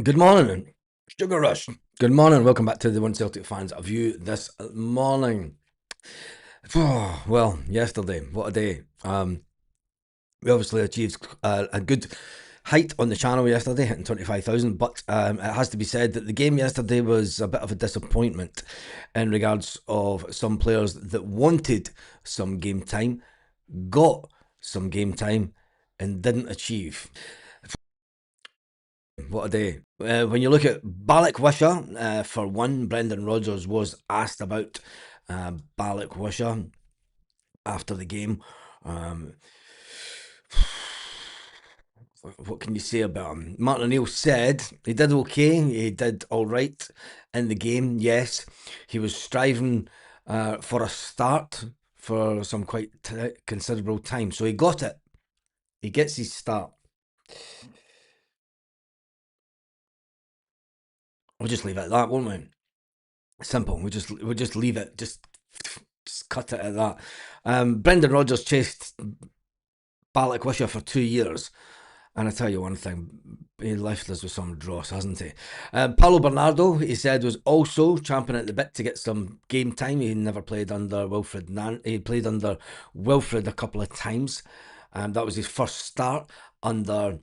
Good morning, Sugar Rush. Good morning. Welcome back to the One Celtic Fans View this morning. Well, yesterday, what a day. We obviously achieved a good height on the channel yesterday, hitting 25,000, but it has to be said that the game yesterday was a bit of a disappointment in regards of some players that wanted some game time, got some game time, and didn't achieve. What a day. When you look at Balak for one, Brendan Rodgers was asked about Balak after the game. Um, what can you say about him? Martin O'Neill said he did okay, he did all right in the game, yes. He was striving for a start for some quite considerable time, so he got it. He gets his start. We'll just leave it at that, won't we? Simple. We'll just leave it. Just cut it at that. Brendan Rodgers chased Balak for 2 years. And I tell you one thing, he left us with some dross, hasn't he? Paulo Bernardo, he said, was also champing at the bit to get some game time. He never played under Wilfred He played under Wilfred a couple of times. That was his first start under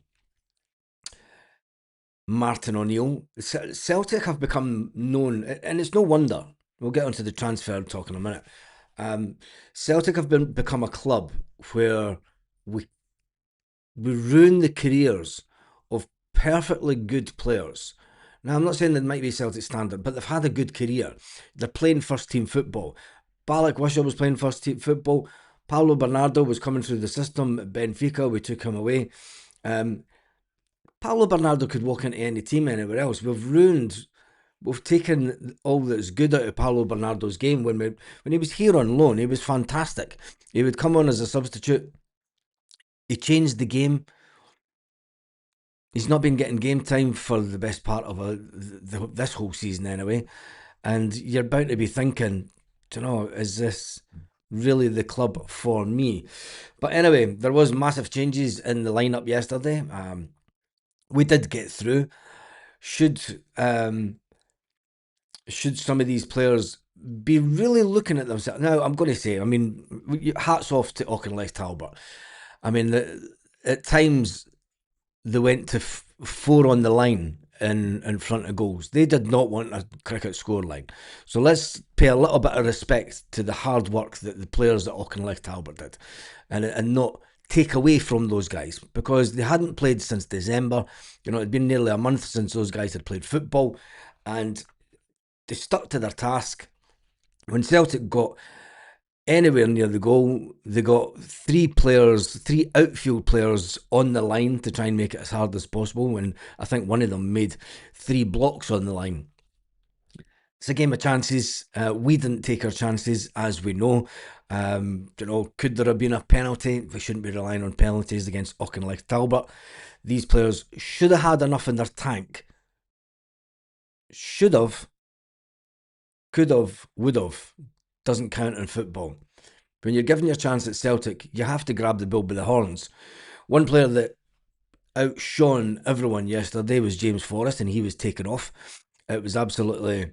Martin O'Neill. Celtic have become known, and it's no wonder. We'll get onto the transfer talk in a minute. Celtic have become a club where we ruin the careers of perfectly good players. Now, I'm not saying they might be Celtic standard, but they've had a good career. They're playing first team football. Balak was playing first team football. Paulo Bernardo was coming through the system at Benfica. We took him away. Paulo Bernardo could walk into any team anywhere else. We've taken all that's good out of Paulo Bernardo's game. When he was here on loan, he was fantastic. He would come on as a substitute. He changed the game. He's not been getting game time for the best part of this whole season anyway. And you're bound to be thinking, is this really the club for me? But anyway, there was massive changes in the lineup yesterday. We did get through. Should some of these players be really looking at themselves? Now, I'm going to say, hats off to Auchinleck Talbert. I mean, at times they went to 4 on the line in front of goals. They did not want a cricket scoreline. So let's pay a little bit of respect to the hard work that the players at Auchinleck Talbert did, and not take away from those guys, because they hadn't played since December. It'd been nearly a month since those guys had played football, and they stuck to their task. When Celtic got anywhere near the goal, they got three outfield players on the line to try and make it as hard as possible. And I think one of them made 3 blocks on the line. It's a game of chances. We didn't take our chances, as we know. Could there have been a penalty? We shouldn't be relying on penalties against Auchinleck Talbot. These players should have had enough in their tank. Should have, could have, would have. Doesn't count in football. When you're given your chance at Celtic, you have to grab the bull by the horns. One player that outshone everyone yesterday was James Forrest, and he was taken off. It was absolutely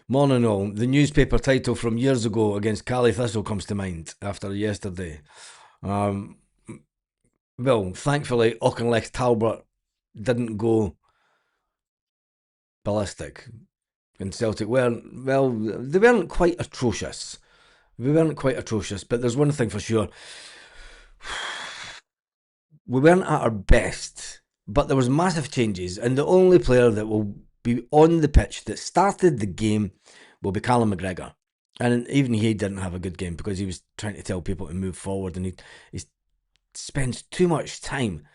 morning all. The newspaper title from years ago against Cali Thistle comes to mind after yesterday. Well, thankfully, Auchinleck Talbot didn't go ballistic. And Celtic they weren't quite atrocious. But there's one thing for sure. We weren't at our best, but there was massive changes, and the only player that will be on the pitch that started the game will be Callum McGregor. And even he didn't have a good game because he was trying to tell people to move forward, and he spends too much time.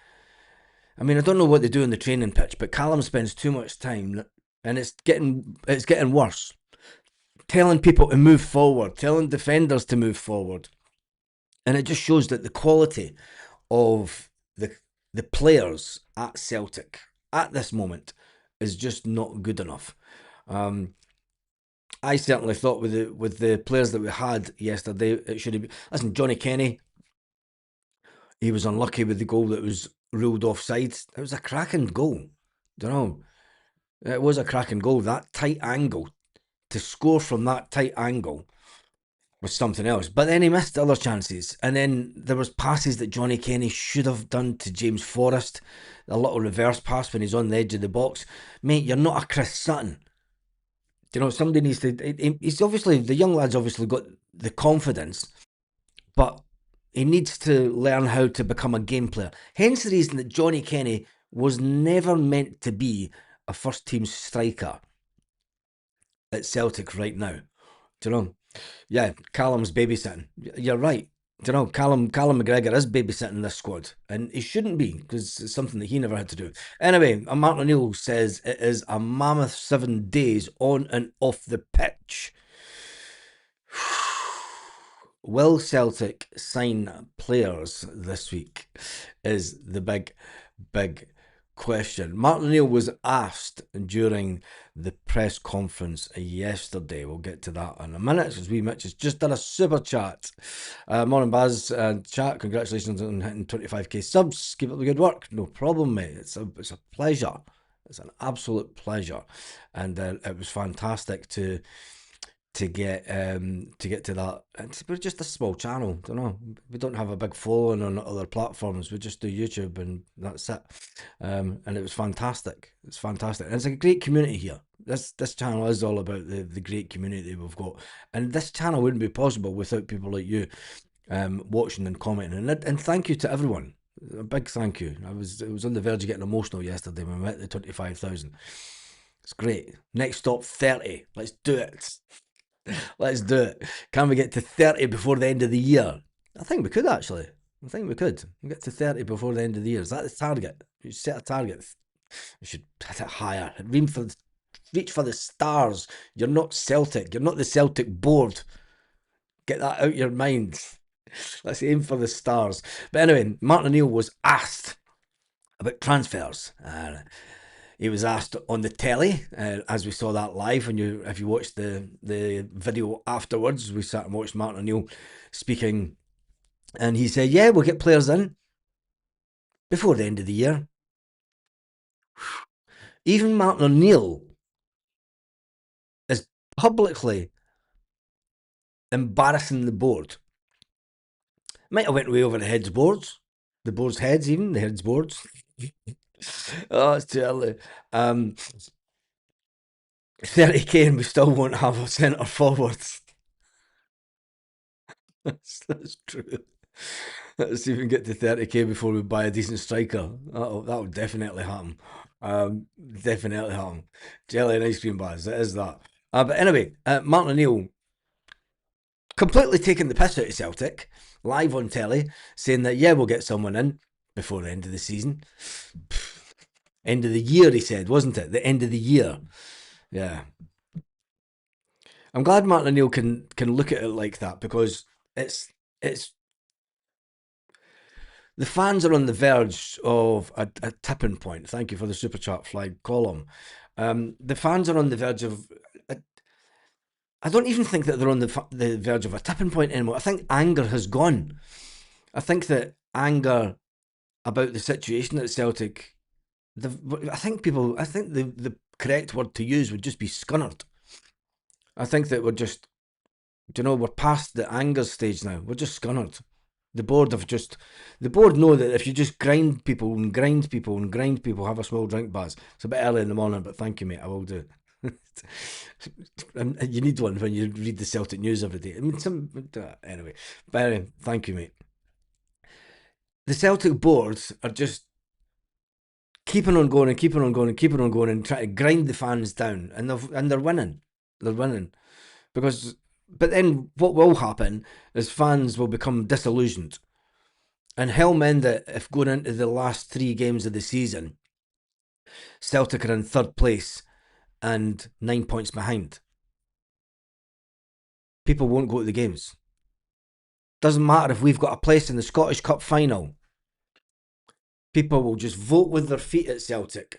I mean, I don't know what they do on the training pitch, but Callum spends too much time, and it's getting worse. Telling people to move forward, telling defenders to move forward, and it just shows that the quality of the players at Celtic at this moment is just not good enough. I certainly thought with the players that we had yesterday, it should have been. Listen, Johnny Kenny, he was unlucky with the goal that was ruled offside. It was a cracking goal. Do you know? It was a cracking goal. That tight angle, to score from that tight angle was something else. But then he missed other chances. And then there was passes that Johnny Kenny should have done to James Forrest. A little reverse pass when he's on the edge of the box. Mate, you're not a Chris Sutton. You know, somebody needs to. He's obviously, the young lad's obviously got the confidence, but he needs to learn how to become a game player. Hence the reason that Johnny Kenny was never meant to be a first team striker at Celtic right now. Do you know? Yeah, Callum's babysitting. You're right. Do you know, Callum McGregor is babysitting this squad, and he shouldn't be, because it's something that he never had to do. Anyway, Martin O'Neill says it is a mammoth 7 days on and off the pitch. Will Celtic sign players this week? Is the big question. Martin O'Neill was asked during the press conference yesterday. We'll get to that in a minute, because Mitch has just done a super chat. Morning, Baz. Chat, congratulations on hitting 25k subs. Keep up the good work. No problem, mate. It's a pleasure. It's an absolute pleasure, and it was fantastic to get to that. We're just a small channel, don't know. We don't have a big following on other platforms. We just do YouTube and that's it. And it was fantastic. It's fantastic. And it's a great community here. This channel is all about the great community we've got. And this channel wouldn't be possible without people like you watching and commenting. And thank you to everyone. A big thank you. I was on the verge of getting emotional yesterday when we hit the 25,000. It's great. Next stop 30. Let's do it. Let's do it. Can we get to 30 before the end of the year? I think we could, actually. I think we could. We'll get to 30 before the end of the year. Is that the target? You set a target. We should hit it higher. Reach for the stars. You're not Celtic. You're not the Celtic board. Get that out of your mind. Let's aim for the stars. But anyway, Martin O'Neill was asked about transfers. He was asked on the telly, as we saw that live. If you watched the video afterwards, we sat and watched Martin O'Neill speaking, and he said, "Yeah, we'll get players in before the end of the year." Even Martin O'Neill is publicly embarrassing the board. Might have went way over the board's heads, even the heads boards. Oh, it's too early. 30k and we still won't have a centre forward. That's true. Let's see if we can get to 30k before we buy a decent striker. That'll definitely happen. Definitely happen. Jelly and ice cream bars, it is that. But anyway, Martin O'Neill completely taking the piss out of Celtic, live on telly, saying that, yeah, we'll get someone in before the end of the season. End of the year, he said, wasn't it? The end of the year. Yeah. I'm glad Martin O'Neill can look at it like that, because it's the fans are on the verge of a tipping point. Thank you for the super chat flag column. The fans are on the verge of. I don't even think that they're on the verge of a tipping point anymore. I think anger has gone. I think that anger about the situation at Celtic. I think the correct word to use would just be scunnered. I think that we're just, we're past the anger stage now. We're just scunnered. The board know that if you just grind people, have a small drink, Baz. It's a bit early in the morning, but thank you, mate. I will do. You need one when you read the Celtic news every day. I mean, anyway. But anyway, thank you, mate. The Celtic boards are just keeping on going and trying to grind the fans down, and they're winning. They're winning but then what will happen is fans will become disillusioned, and hell mend it if going into the last 3 games of the season, Celtic are in 3rd place and 9 points behind. People won't go to the games. Doesn't matter if we've got a place in the Scottish Cup final. People will just vote with their feet at Celtic.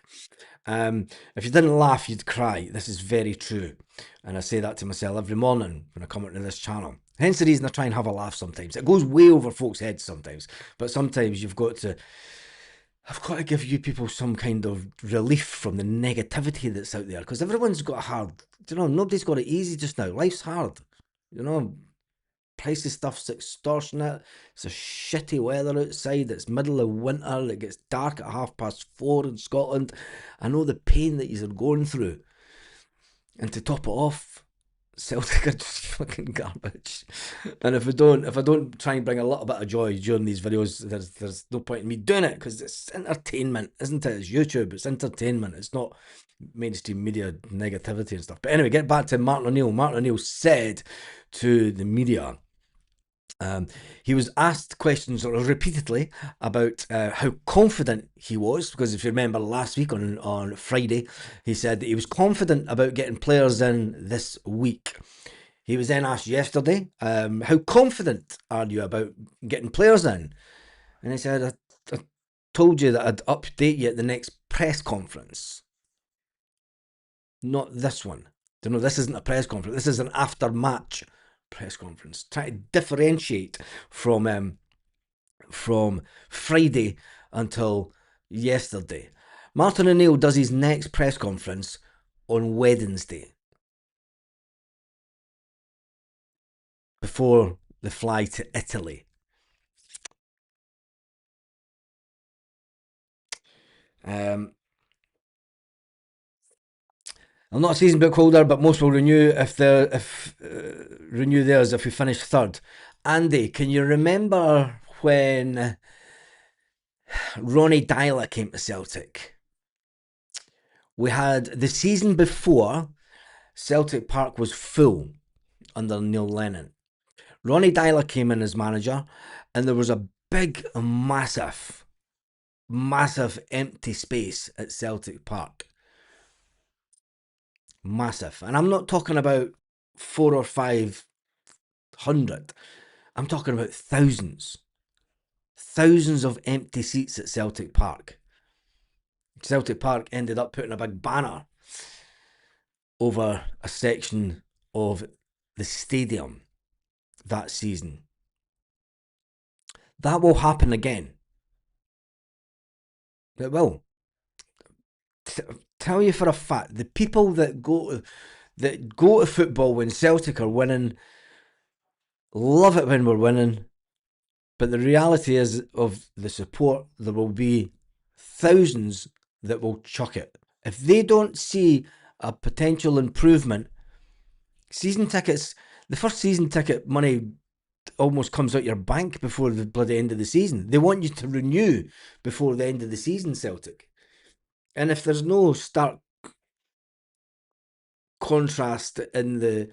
If you didn't laugh, you'd cry. This is very true. And I say that to myself every morning when I come into this channel. Hence the reason I try and have a laugh sometimes. It goes way over folks' heads sometimes. But sometimes you've got to I've got to give you people some kind of relief from the negativity that's out there, because everyone's got a hard, nobody's got it easy just now. Life's hard. You know, price of stuff's extortionate. It's a shitty weather outside. It's middle of winter. It gets dark at 4:30 in Scotland. I know the pain that you're going through. And to top it off, Celtic are just fucking garbage. And if I don't try and bring a little bit of joy during these videos, there's no point in me doing it, because it's entertainment, isn't it? It's YouTube. It's entertainment. It's not mainstream media negativity and stuff. But anyway, get back to Martin O'Neill. Martin O'Neill said to the media, he was asked questions repeatedly about how confident he was, because if you remember last week on Friday, he said that he was confident about getting players in this week. He was then asked yesterday, how confident are you about getting players in? And he said, I told you that I'd update you at the next press conference. Not this one. This isn't a press conference. This is an after-match press conference. Try to differentiate from Friday until yesterday. Martin O'Neill does his next press conference on Wednesday, before the fly to Italy. I'm not a season book holder, but most will renew renew theirs if we finish third. Andy, can you remember when Ronnie Dyler came to Celtic? We had the season before, Celtic Park was full under Neil Lennon. Ronnie Dyler came in as manager, and there was a big, massive empty space at Celtic Park. Massive. And I'm not talking about 400 or 500. I'm talking about thousands. Thousands of empty seats at Celtic Park. Celtic Park ended up putting a big banner over a section of the stadium that season. That will happen again. It will. Tell you for a fact, the people that go to football when Celtic are winning love it when we're winning. But the reality is, of the support, there will be thousands that will chuck it. If they don't see a potential improvement, season tickets, the first season ticket money almost comes out your bank before the bloody end of the season. They want you to renew before the end of the season, Celtic. And if there's no stark contrast in the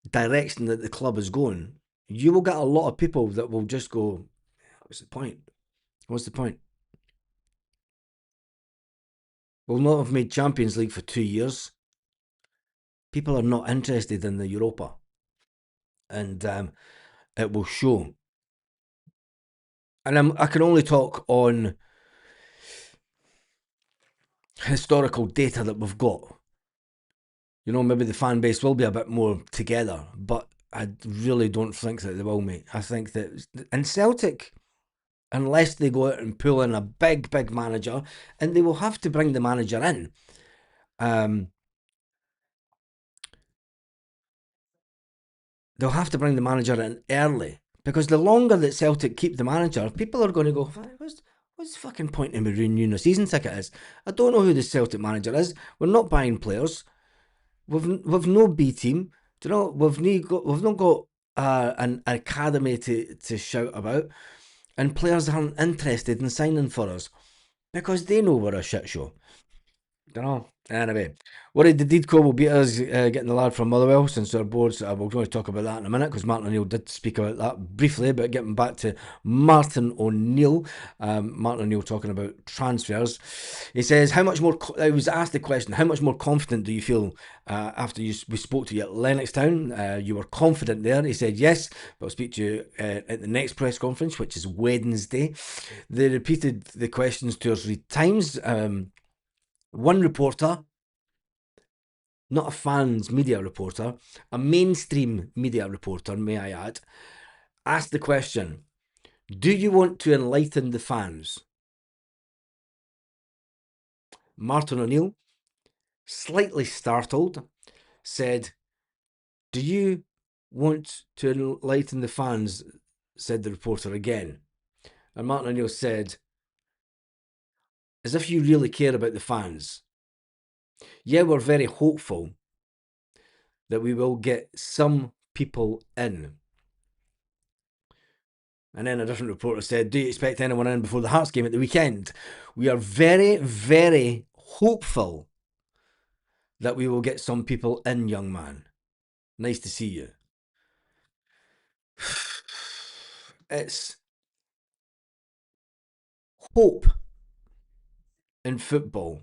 direction that the club is going, you will get a lot of people that will just go, what's the point? What's the point? We'll not have made Champions League for 2 years. People are not interested in the Europa. And it will show. And I can only talk on historical data that we've got. Maybe the fan base will be a bit more together, but I really don't think that they will, mate. I think that in Celtic, unless they go out and pull in a big manager, and they will have to bring the manager in. They'll have to bring the manager in early, because the longer that Celtic keep the manager, people are going to go, what's the fucking point in me renewing a season ticket is? I don't know who the Celtic manager is. We're not buying players. We've no B team. We've not got an academy to shout about, and players aren't interested in signing for us because they know we're a shit show. Anyway, worried the Deedco will beat us getting the lad from Motherwell since our boards. We're going to talk about that in a minute, because Martin O'Neill did speak about that briefly. But getting back to Martin O'Neill, Martin O'Neill talking about transfers. He says, how much more, I was asked the question, how much more confident do you feel after we spoke to you at Lennoxtown? You were confident there. He said, yes, but I'll speak to you at the next press conference, which is Wednesday. They repeated the questions 2 or 3 times. One reporter, not a fans media reporter, a mainstream media reporter, may I add, asked the question, do you want to enlighten the fans? Martin O'Neill, slightly startled, said, "Do you want to enlighten the fans?" said the reporter again. And Martin O'Neill said, "As if you really care about the fans. Yeah, we're very hopeful that we will get some people in." And then a different reporter said, "Do you expect anyone in before the Hearts game at the weekend? We are very, very hopeful that we will get some people in, young man. Nice to see you." It's hope in football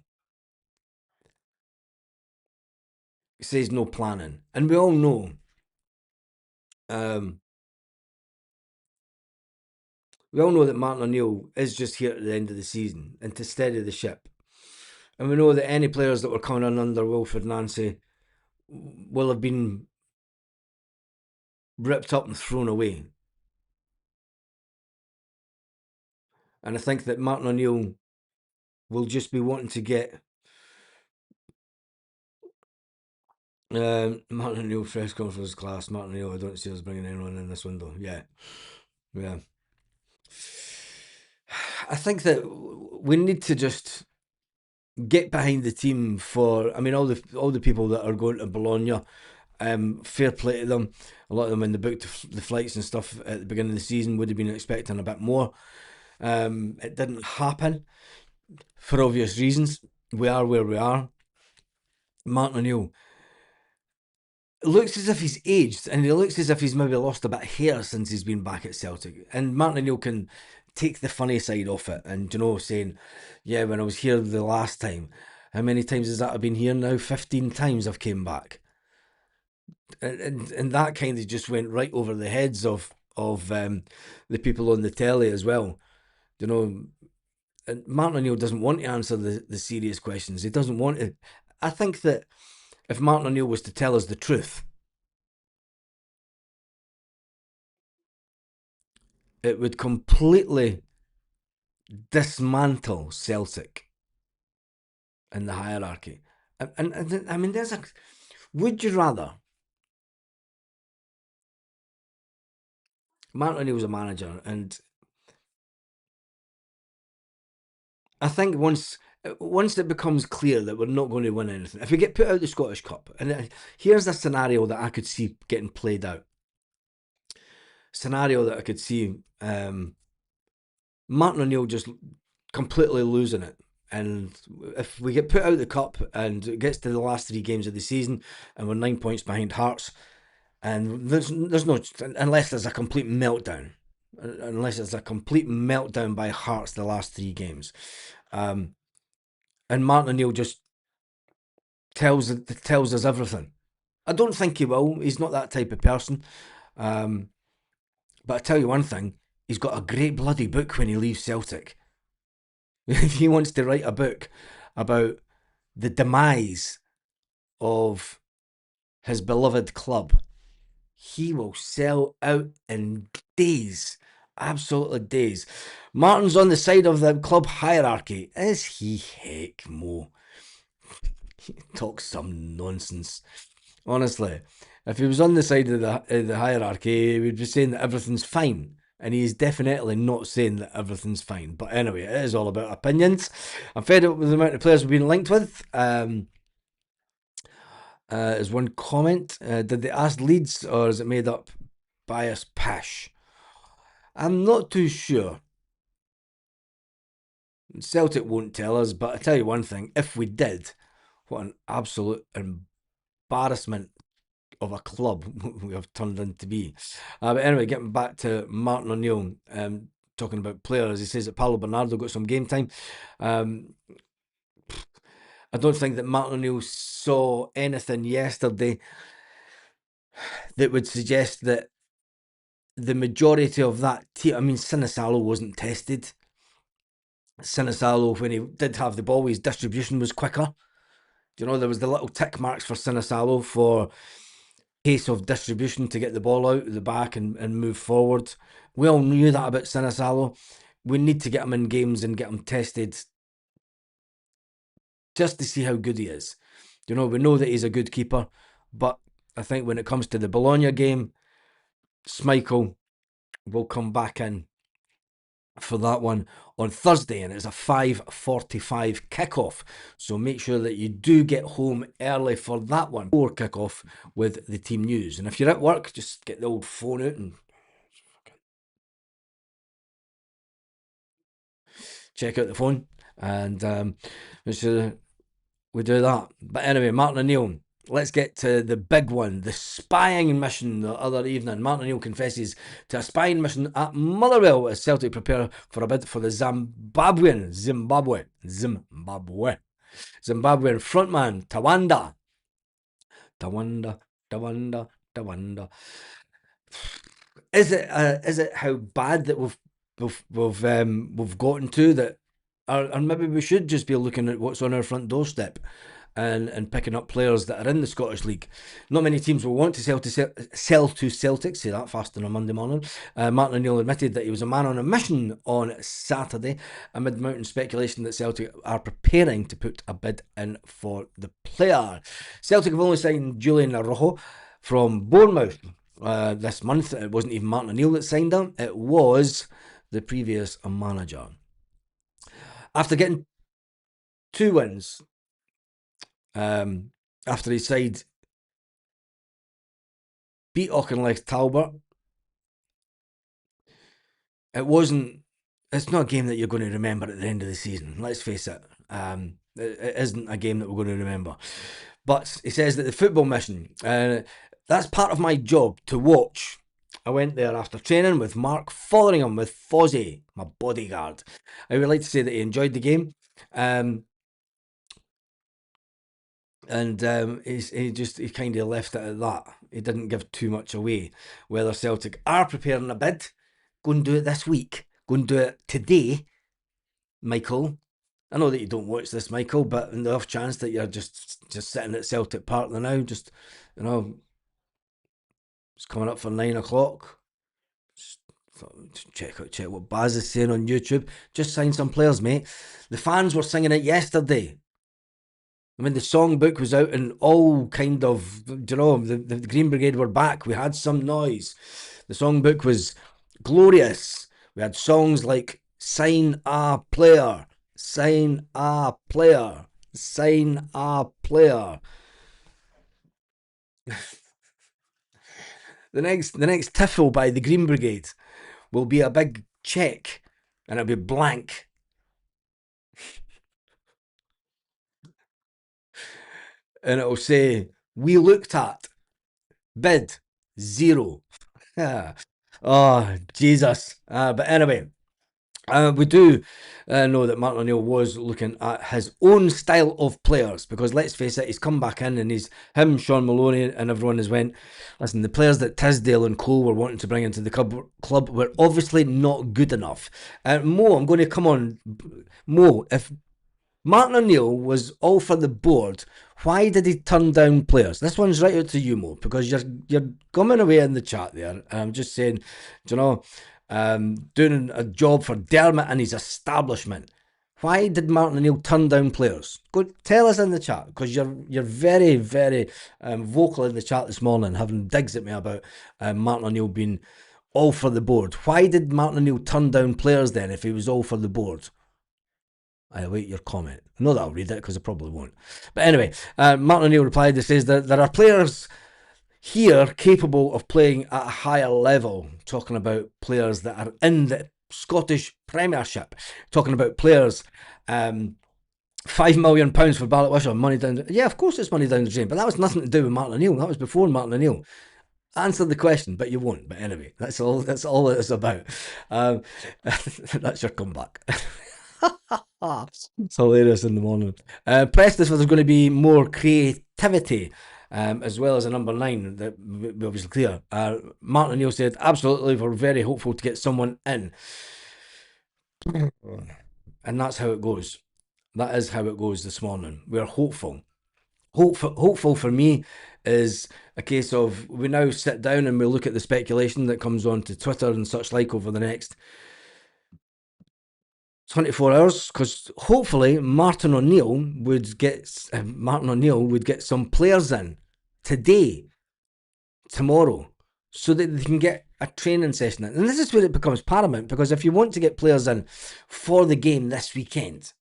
says no planning. And um, we all know that Martin O'Neill is just here at the end of the season and to steady the ship. And we know that any players that were coming in under Wilfred Nancy will have been ripped up and thrown away. And I think that Martin O'Neill will just be wanting to get Martin O'Neill press conference class. Martin O'Neill, I don't see us bringing anyone in this window. Yeah, yeah. I think that we need to just get behind the team for. I mean, all the people that are going to Bologna. Fair play to them. A lot of them when they booked the flights and stuff at the beginning of the season would have been expecting a bit more. It didn't happen for obvious reasons. We are where we are. Martin O'Neill looks as if he's aged, and he looks as if he's maybe lost a bit of hair since he's been back at Celtic. And Martin O'Neill can take the funny side off it, and saying, "Yeah, when I was here the last time, how many times has that I've been here now? 15 times I've came back." And that kind of just went right over the heads of the people on the telly as well. You know, and Martin O'Neill doesn't want to answer the serious questions. He doesn't want to. I think that if Martin O'Neill was to tell us the truth, it would completely dismantle Celtic in the hierarchy. And I mean, there's a. Would you rather Martin O'Neill was a manager, and I think once it becomes clear that we're not going to win anything, if we get put out the Scottish Cup, and here's a scenario that I could see getting played out. Scenario that I could see Martin O'Neill just completely losing it. And if we get put out the cup and it gets to the last 3 games of the season and we're 9 points behind Hearts, and there's no, unless there's a complete meltdown, by Hearts the last 3 games, and Martin O'Neill just tells us everything. I don't think he will. He's not that type of person. But I tell you one thing, he's got a great bloody book when he leaves Celtic. If he wants to write a book about the demise of his beloved club, he will sell out in days. Absolutely days. Martin's on the side of the club hierarchy. Is he? Heck, Mo. He talks some nonsense. Honestly, if he was on the side of the hierarchy, he would be saying that everything's fine. And he's definitely not saying that everything's fine. But anyway, it is all about opinions. I'm fed up with the amount of players we've been linked with. Is one comment. Did they ask Leeds or is it made up bias pish? I'm not too sure. Celtic won't tell us, but I tell you one thing, if we did, what an absolute embarrassment of a club we have turned into be. But anyway, getting back to Martin O'Neill, talking about players, he says that Paulo Bernardo got some game time. I don't think that Martin O'Neill saw anything yesterday that would suggest that the majority of that team, I mean, Sinisalo wasn't tested. Sinisalo, when he did have the ball, his distribution was quicker. There was the little tick marks for Sinisalo for pace of distribution to get the ball out of the back and move forward. We all knew that about Sinisalo. We need to get him in games and get him tested just to see how good he is. You know, we know that he's a good keeper, but I think when it comes to the Bologna game, Schmeichel will come back in for that one on Thursday, and it's a 5:45 kickoff. So make sure that you do get home early for that one, or kickoff with the team news. And if you're at work, just get the old phone out and check out the phone, and make sure we do that. But anyway, Martin O'Neill. Let's get to the big one, the spying mission the other evening. Martin O'Neill confesses to a spying mission at Motherwell as Celtic prepare for a bid for the Zimbabwean frontman Tawanda. Is it how bad that we've gotten to that, or maybe we should just be looking at what's on our front doorstep and picking up players that are in the Scottish League. Not many teams will want to sell to Celtic. Say that fast on a Monday morning. Martin O'Neill admitted that he was a man on a mission on Saturday amid mounting speculation that Celtic are preparing to put a bid in for the player. Celtic have only signed Julian Arrojo from Bournemouth this month. It wasn't even Martin O'Neill that signed him. It was the previous manager. After getting 2 wins, after his side beat Auchinleck Talbert, it's not a game that you're going to remember at the end of the season. Let's face it. It isn't a game that we're going to remember. But he says that the football mission, that's part of my job to watch. I went there after training with Mark Fotheringham with Fozzie, my bodyguard. I would like to say that he enjoyed the game. He kind of left it at that. He didn't give too much away. Whether Celtic are preparing a bid, go and do it this week. Go and do it today, Michael. I know that you don't watch this, Michael, but in the off chance that you're just sitting at Celtic Park now, just, it's coming up for 9 o'clock. Just check what Baz is saying on YouTube. Just sign some players, mate. The fans were singing it yesterday. I mean, the songbook was out and all kind of, the Green Brigade were back. We had some noise. The songbook was glorious. We had songs like Sign a Player, Sign a Player, Sign a Player. The next tiffle by the Green Brigade will be a big check and it'll be blank. And it'll say, we looked at, bid, 0. Oh, Jesus. But anyway, we do know that Martin O'Neill was looking at his own style of players, because let's face it, he's come back in and him, Sean Maloney and everyone has went, listen, the players that Tisdale and Cole were wanting to bring into the club were obviously not good enough. Mo, I'm going to come on. Mo, if Martin O'Neill was all for the board, why did he turn down players? This one's right out to you, Mo, because you're coming away in the chat there. I'm just saying, doing a job for Dermot and his establishment. Why did Martin O'Neill turn down players? Go tell us in the chat, because you're very, very vocal in the chat this morning, having digs at me about Martin O'Neill being all for the board. Why did Martin O'Neill turn down players then if he was all for the board? I await your comment. No, that I'll read it because I probably won't. But anyway, Martin O'Neill replied, he says that there are players here capable of playing at a higher level, talking about players that are in the Scottish Premiership, talking about players, £5 million for Ballotwisher, money down. Yeah, of course it's money down the drain, but that was nothing to do with Martin O'Neill. That was before Martin O'Neill. Answer the question, but you won't. But anyway, that's all it's about. That's your comeback. It's hilarious in the morning. Pressed if there's going to be more creativity, as well as a number 9 that we obviously clear. Martin O'Neill said, absolutely, we're very hopeful to get someone in. And that's how it goes. That is how it goes this morning. We're hopeful. Hopeful for me is a case of we now sit down and we look at the speculation that comes onto Twitter and such like over the next 24 hours, because hopefully Martin O'Neill would get some players in today, tomorrow, so that they can get a training session in. And this is where it becomes paramount, because if you want to get players in for the game this weekend,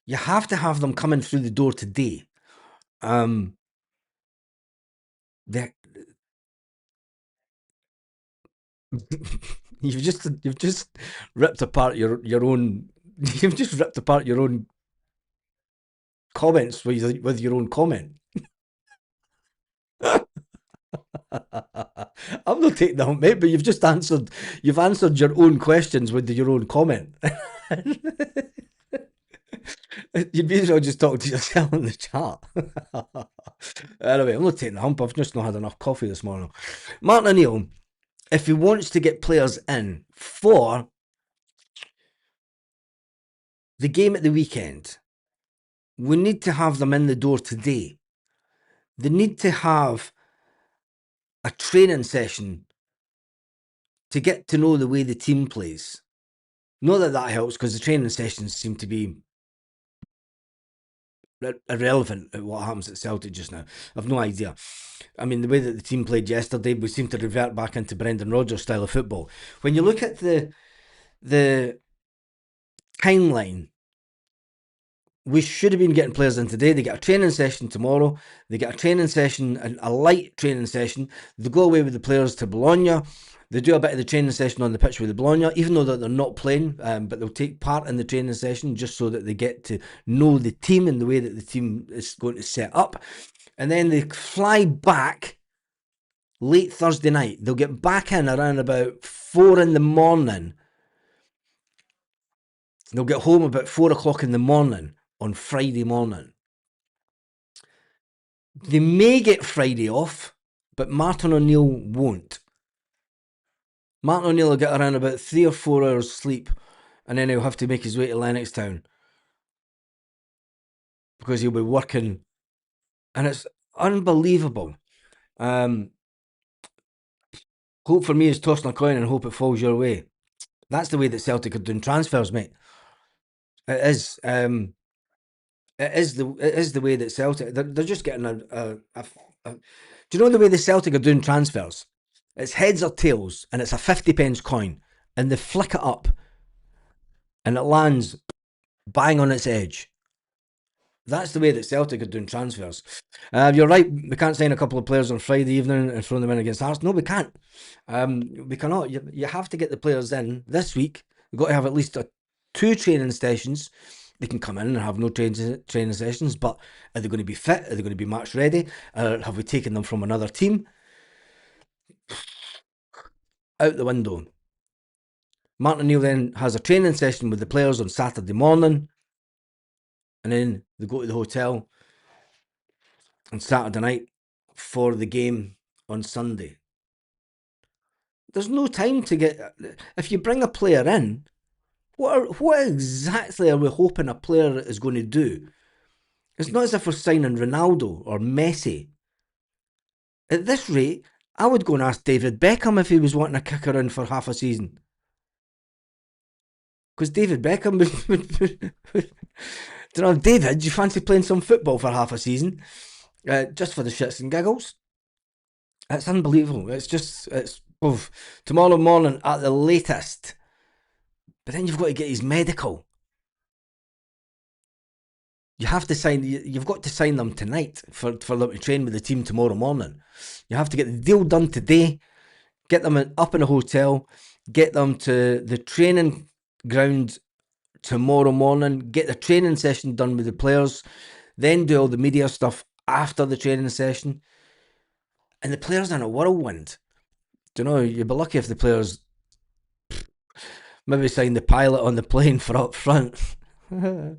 you have to have them coming through the door today. The you've just ripped apart your own you've just ripped apart your own comments with your own comment. I'm not taking that, mate, but you've answered your own questions with your own comment. You'd be as well just talking to yourself in the chat. Anyway, I'm not taking the hump. I've just not had enough coffee this morning. Martin O'Neill, if he wants to get players in for the game at the weekend, we need to have them in the door today. They need to have a training session to get to know the way the team plays. Not that helps, because the training sessions seem to be irrelevant at what happens at Celtic just now. I've no idea. I mean, the way that the team played yesterday, we seem to revert back into Brendan Rodgers' style of football. When you look at the timeline, we should have been getting players in today. They get a training session tomorrow. They get a training session, a light training session. They go away with the players to Bologna. They do a bit of the training session on the pitch with the Bologna, even though they're not playing, but they'll take part in the training session just so that they get to know the team and the way that the team is going to set up. And then they fly back late Thursday night. They'll get back in around about 4 in the morning. They'll get home about 4 o'clock in the morning on Friday morning. They may get Friday off, but Martin O'Neill won't. Martin O'Neill will get around about 3 or 4 hours sleep, and then he'll have to make his way to Lennoxtown because he'll be working, and it's unbelievable. Hope for me is tossing a coin and hope it falls your way. That's the way that Celtic are doing transfers, mate. It is. It is the way that Celtic they're just getting a. Do you know the way the Celtic are doing transfers? It's heads or tails, and it's a 50p coin, and they flick it up, and it lands bang on its edge. That's the way that Celtic are doing transfers. You're right. We can't sign a couple of players on Friday evening and throw them in against Arsenal. No, we can't. We cannot. You have to get the players in this week. We've got to have at least 2 training sessions. They can come in and have no training sessions, but are they going to be fit? Are they going to be match ready? Have we taken them from another team? Out the window. Martin O'Neill then has a training session with the players on Saturday morning, and then they go to the hotel on Saturday night for the game on Sunday. There's no time to get. If you bring a player in, what exactly are we hoping a player is going to do? It's not as if we're signing Ronaldo or Messi. At this rate, I would go and ask David Beckham if he was wanting a kicker in for half a season. Because David Beckham would. Do you know, David, do you fancy playing some football for half a season? Just for the shits and giggles? It's unbelievable. It's tomorrow morning at the latest. But then you've got to get his medical. You've got to sign them tonight for them to train with the team tomorrow morning. You have to get the deal done today, get them up in a hotel, get them to the training ground tomorrow morning, get the training session done with the players, then do all the media stuff after the training session. And the players are in a whirlwind. Do you know, you'd be lucky if the players maybe sign the pilot on the plane for up front. The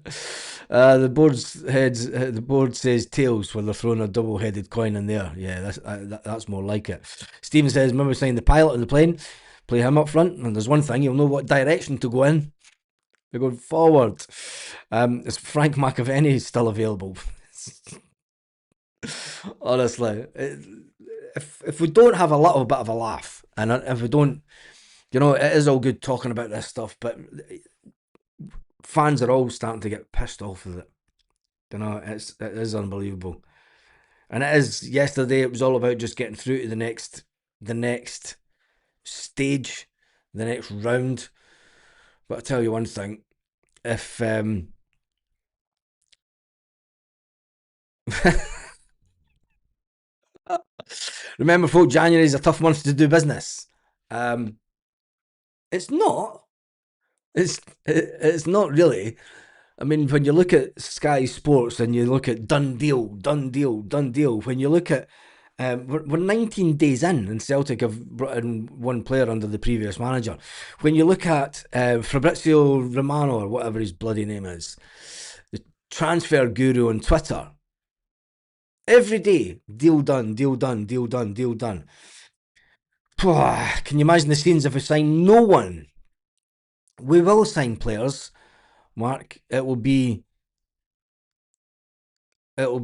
board says tails when they're throwing a double-headed coin in there. Yeah, that's more like it. Stephen says, maybe sign the pilot on the plane, play him up front, and there's one thing, you'll know what direction to go in. We're going forward. Is Frank McAvenny still available? Honestly, if we don't have a little bit of a laugh, and if we don't You know, it is all good talking about this stuff, but fans are all starting to get pissed off with it. You know, it is unbelievable. And it is yesterday it was all about just getting through to the next stage, the next round. But I tell you one thing, if remember folk, January is a tough month to do business. Um it's not. It's not really. I mean, when you look at Sky Sports and you look at done deal, done deal, done deal, when you look at we're 19 days in, and Celtic have brought in one player under the previous manager. When you look at Fabrizio Romano or whatever his bloody name is, the transfer guru on Twitter, every day, deal done, deal done, deal done, deal done. Can you imagine the scenes if we sign no one? We will sign players, Mark. It'll be the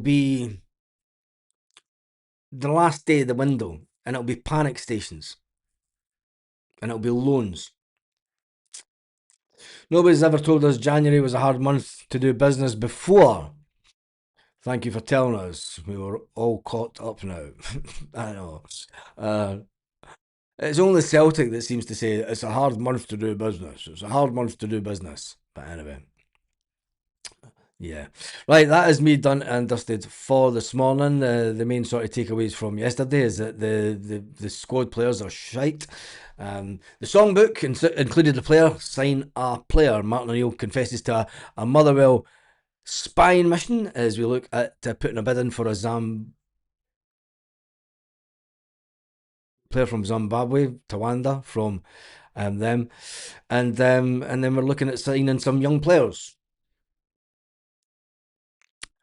last day of the window, and it'll be panic stations, and it'll be loans. Nobody's ever told us January was a hard month to do business before. Thank you for telling us. We were all caught up now. I know. Uh, it's only Celtic that seems to say it's a hard month to do business. It's a hard month to do business. But anyway, yeah. Right, that is me done and dusted for this morning. The main sort of takeaways from yesterday is that the squad players are shite. The songbook included the player, sign a player. Martin O'Neill confesses to a Motherwell spying mission as we look at putting a bid in for a player from Zimbabwe, Tawanda from them. And then we're looking at signing some young players.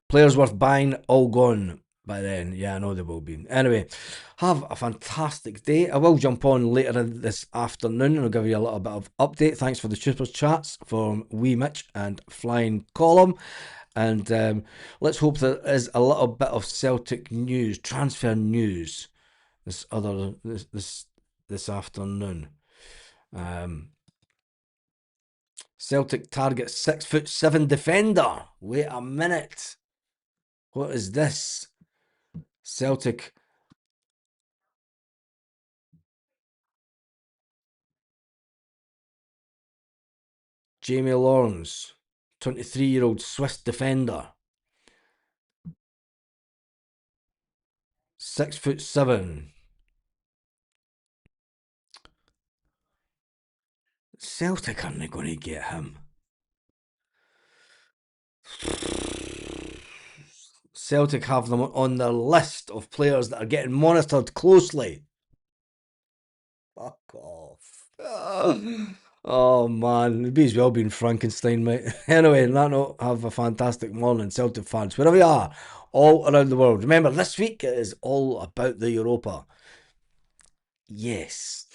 Players worth buying, all gone by then. Yeah, I know they will be. Anyway, have a fantastic day. I will jump on later this afternoon and I'll give you a little bit of update. Thanks for the super chats from Wee Mitch and Flying Column. And let's hope there is a little bit of Celtic news, transfer news, this afternoon. Celtic target 6'7" defender. Wait a minute. What is this? Celtic. Jamie Lawrence, 23-year-old Swiss defender. 6'7". Celtic aren't going to get him. Celtic have them on their list of players that are getting monitored closely. Fuck off. Oh man, it beats well being Frankenstein, mate. Anyway, on that note, have a fantastic morning, Celtic fans, wherever you are, all around the world. Remember, this week it is all about the Europa. Yes.